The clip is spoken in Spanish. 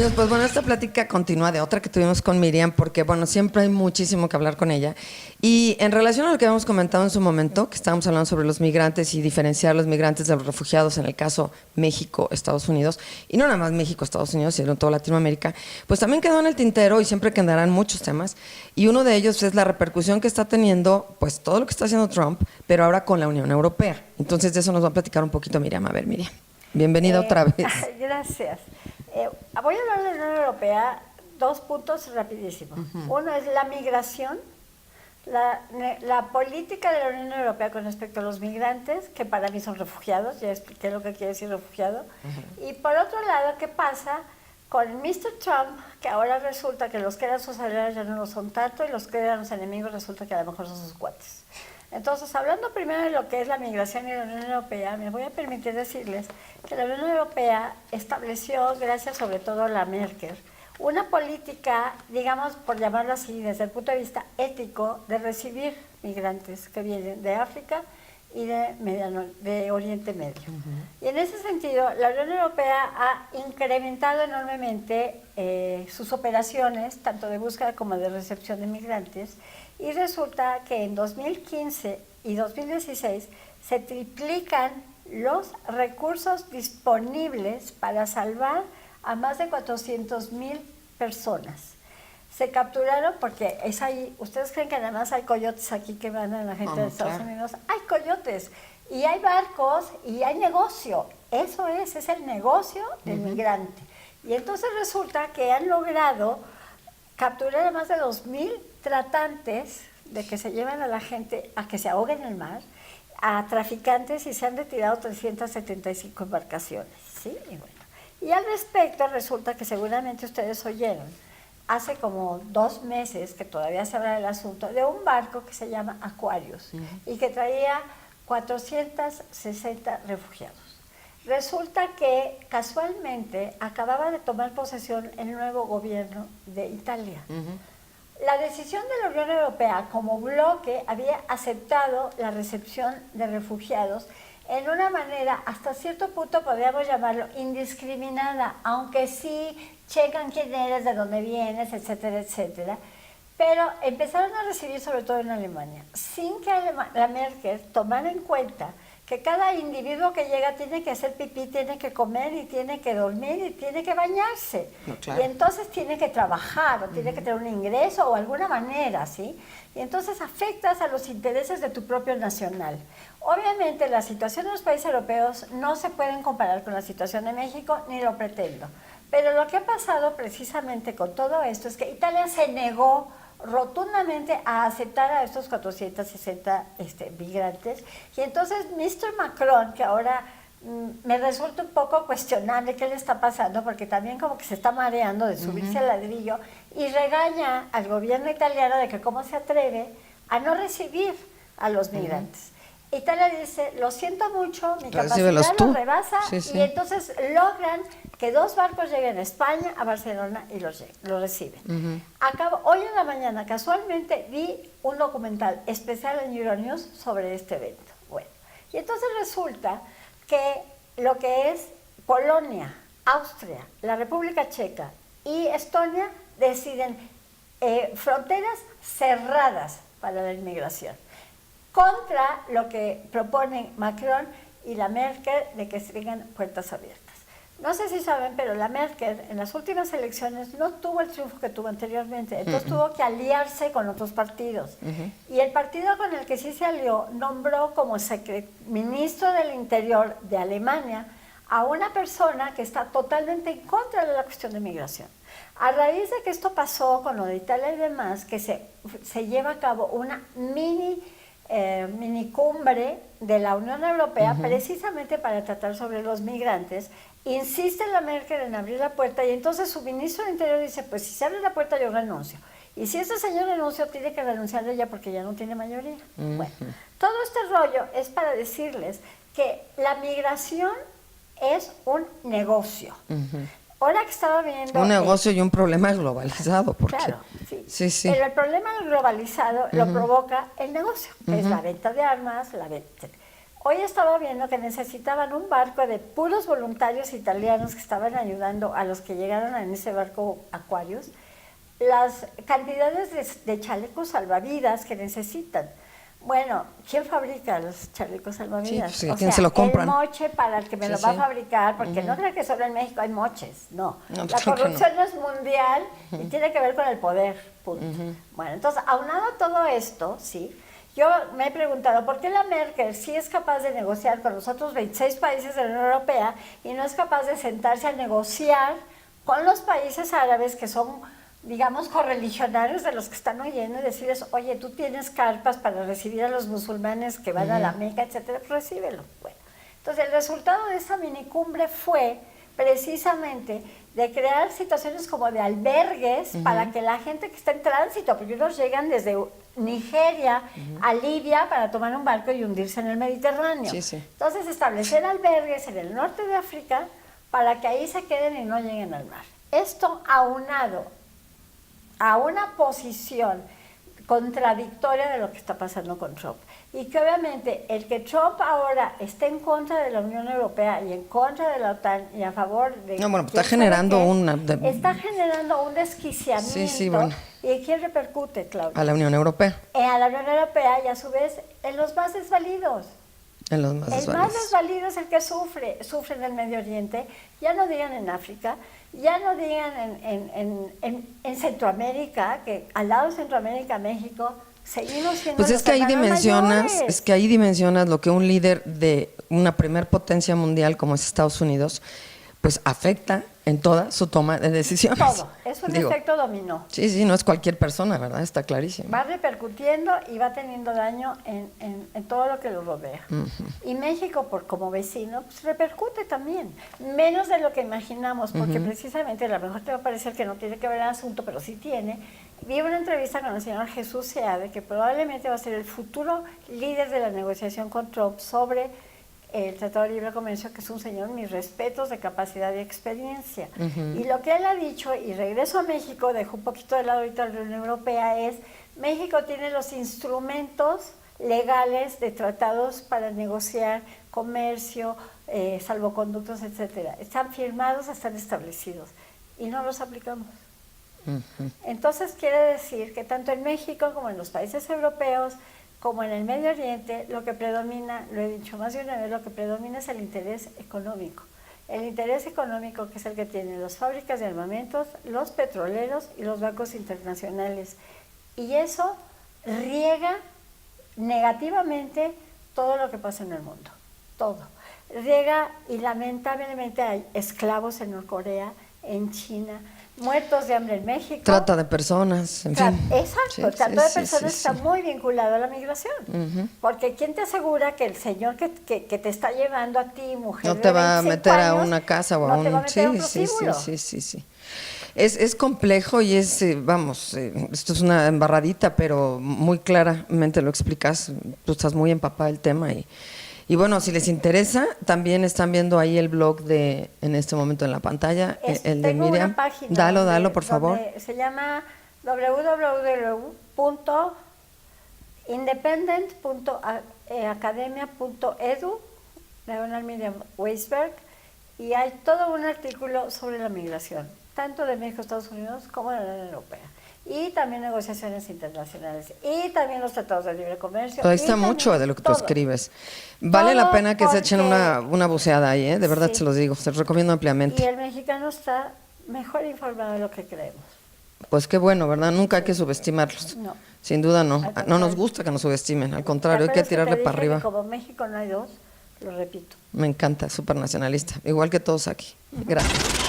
Niños, pues bueno, esta plática continúa de otra que tuvimos con Miriam, porque bueno, siempre hay muchísimo que hablar con ella. Y en relación a lo que habíamos comentado en su momento, que estábamos hablando sobre los migrantes y diferenciar los migrantes de los refugiados, en el caso México, Estados Unidos, y no nada más México, Estados Unidos, sino en toda Latinoamérica, pues también quedó en el tintero y siempre quedarán muchos temas. Y uno de ellos es la repercusión que está teniendo, pues todo lo que está haciendo Trump, pero ahora con la Unión Europea. Entonces de eso nos va a platicar un poquito Miriam. A ver, Miriam, bienvenida otra vez. Gracias. Voy a hablar de la Unión Europea, 2 puntos rapidísimos. Uno es la migración, la política de la Unión Europea con respecto a los migrantes, que para mí son refugiados, ya expliqué lo que quiere decir refugiado. Y por otro lado, ¿qué pasa con Mr. Trump, que ahora resulta que los que eran sus aliados ya no lo son tanto y los que eran los enemigos resulta que a lo mejor son sus cuates? Entonces, hablando primero de lo que es la migración y la Unión Europea, me voy a permitir decirles que la Unión Europea estableció, gracias sobre todo a la Merkel, una política, digamos, por llamarlo así, desde el punto de vista ético, de recibir migrantes que vienen de África y de Oriente Medio. Y en ese sentido, la Unión Europea ha incrementado enormemente sus operaciones, tanto de búsqueda como de recepción de migrantes, y resulta que en 2015 y 2016 se triplican los recursos disponibles para salvar a más de 400,000 personas. Se capturaron, porque es ahí, ustedes creen que además hay coyotes aquí que van a la gente de Estados Unidos, hay coyotes, y hay barcos, y hay negocio, eso es el negocio del migrante. Y entonces resulta que han logrado capturar a más de 2,000 tratantes de que se llevan a la gente a que se ahoguen en el mar, a traficantes, y se han retirado 375 embarcaciones, ¿sí? Y bueno, y al respecto resulta que seguramente ustedes oyeron, hace como 2 meses que todavía se habla del asunto, de un barco que se llama Aquarius y que traía 460 refugiados. Resulta que casualmente acababa de tomar posesión el nuevo gobierno de Italia. La decisión de la Unión Europea como bloque había aceptado la recepción de refugiados en una manera, hasta cierto punto podríamos llamarlo indiscriminada, aunque sí checan quién eres, de dónde vienes, etcétera, etcétera. Pero empezaron a recibir sobre todo en Alemania, sin que la Merkel tomara en cuenta que cada individuo que llega tiene que hacer pipí, tiene que comer y tiene que dormir y tiene que bañarse. No, claro. Y entonces tiene que trabajar o tiene que tener un ingreso o alguna manera, ¿sí? Y entonces afectas a los intereses de tu propio nacional. Obviamente la situación de los países europeos no se pueden comparar con la situación de México, ni lo pretendo. Pero lo que ha pasado precisamente con todo esto es que Italia se negó rotundamente a aceptar a estos 460 migrantes, y entonces Mr. Macron, que ahora me resulta un poco cuestionable qué le está pasando, porque también como que se está mareando de subirse al ladrillo, y regaña al gobierno italiano de que cómo se atreve a no recibir a los migrantes. Italia dice, lo siento mucho, mi capacidad lo rebasa, y entonces logran que 2 barcos lleguen a España, a Barcelona, y los reciben. Hoy en la mañana, casualmente, vi un documental especial en Euronews sobre este evento. Bueno, y entonces resulta que lo que es Polonia, Austria, la República Checa y Estonia deciden fronteras cerradas para la inmigración, contra lo que proponen Macron y la Merkel de que sigan puertas abiertas. No sé si saben, pero la Merkel en las últimas elecciones no tuvo el triunfo que tuvo anteriormente, entonces tuvo que aliarse con otros partidos. Y el partido con el que sí se alió nombró como ministro del Interior de Alemania a una persona que está totalmente en contra de la cuestión de migración. A raíz de que esto pasó con lo de Italia y demás, que se lleva a cabo una mini cumbre de la Unión Europea precisamente para tratar sobre los migrantes, insiste la Merkel en abrir la puerta, y entonces su ministro del Interior dice, pues si se abre la puerta yo renuncio, y si ese señor renuncia tiene que renunciar ella porque ya no tiene mayoría. Bueno, todo este rollo es para decirles que la migración es un negocio. Ahora que estaba viendo... Un negocio y un problema globalizado, porque... Claro, sí. Pero el problema globalizado lo provoca el negocio, que es la venta de armas, la venta... Hoy estaba viendo que necesitaban un barco de puros voluntarios italianos que estaban ayudando a los que llegaron en ese barco Aquarius, las cantidades de chalecos salvavidas que necesitan. Bueno, ¿quién fabrica los chalecos salvavidas? Sí, pues, ¿quién se lo compran? El moche para el que me lo va a fabricar, porque no creo que solo en México hay moches, no. La creo corrupción es mundial y tiene que ver con el poder, punto. Bueno, entonces, aunado a todo esto, sí, yo me he preguntado, ¿por qué la Merkel sí es capaz de negociar con los otros 26 países de la Unión Europea y no es capaz de sentarse a negociar con los países árabes que son, digamos, correligionarios de los que están oyendo y decirles, oye, tú tienes carpas para recibir a los musulmanes que van a la Meca, etcétera, pues recíbelo? Bueno, entonces el resultado de esta minicumbre fue precisamente de crear situaciones como de albergues para que la gente que está en tránsito, porque unos llegan desde Nigeria a Libia para tomar un barco y hundirse en el Mediterráneo. Entonces establecer albergues en el norte de África para que ahí se queden y no lleguen al mar. Esto aunado a una posición contradictoria de lo que está pasando con Trump. Y que obviamente el que Trump ahora esté en contra de la Unión Europea y en contra de la OTAN y a favor de... No, bueno, está generando está generando un desquiciamiento. ¿Y en quién repercute, Claudia? A la Unión Europea. A la Unión Europea y a su vez en los más desvalidos. En los más desvalidos. El más desvalido es el que sufre en el Medio Oriente, ya no digan en África, ya no digan en Centroamérica, que al lado de Centroamérica, México, seguimos siendo pues es que ahí dimensionas lo que un líder de una primer potencia mundial como es Estados Unidos, pues afecta en toda su toma de decisiones. Todo, es un efecto dominó. Sí, no es cualquier persona, ¿verdad? Está clarísimo. Va repercutiendo y va teniendo daño en todo lo que lo rodea. Y México, como vecino, pues repercute también, menos de lo que imaginamos, porque precisamente, a lo mejor te va a parecer que no tiene que ver el asunto, pero sí tiene. Vi una entrevista con el señor Jesús Seade, que probablemente va a ser el futuro líder de la negociación con Trump sobre el Tratado de Libre Comercio, que es un señor, mis respetos, de capacidad y experiencia. Y lo que él ha dicho, y regreso a México, dejo un poquito de lado ahorita la Unión Europea, es México tiene los instrumentos legales de tratados para negociar comercio, salvoconductos, etcétera. Están firmados, están establecidos, y no los aplicamos. Entonces quiere decir que tanto en México como en los países europeos, como en el Medio Oriente, lo que predomina, lo he dicho más de una vez, lo que predomina es el interés económico. El interés económico, que es el que tienen las fábricas de armamentos, los petroleros y los bancos internacionales. Y eso riega negativamente todo lo que pasa en el mundo, todo. Riega, y lamentablemente hay esclavos en Norcorea, en China, muertos de hambre en México. Trata de personas, en fin. Exacto, trata de personas está muy vinculado a la migración. Porque ¿quién te asegura que el señor que te está llevando a ti, mujer, no te va a meter años, a una casa o a un... te va a meter a un prostíbulo? Sí. Es complejo y esto es una embarradita, pero muy claramente lo explicas. Tú estás muy empapada del tema y bueno, si les interesa, también están viendo ahí el blog en este momento en la pantalla, el de Miriam. Dalo, por favor. Se llama www.independent.academia.edu, diagonal Miriam Weisberg, y hay todo un artículo sobre la migración, tanto de México, Estados Unidos, como de la Unión Europea. Y también negociaciones internacionales, y también los tratados de libre comercio. Ahí está mucho de lo que tú escribes. Vale la pena que se echen una buceada ahí, de verdad se los digo, se los recomiendo ampliamente. Y el mexicano está mejor informado de lo que creemos. Pues qué bueno, ¿verdad? Nunca hay que subestimarlos. No. Sin duda no. No nos gusta que nos subestimen, al contrario, hay que tirarle para arriba. Como México no hay dos, lo repito. Me encanta, súper nacionalista, igual que todos aquí. Gracias.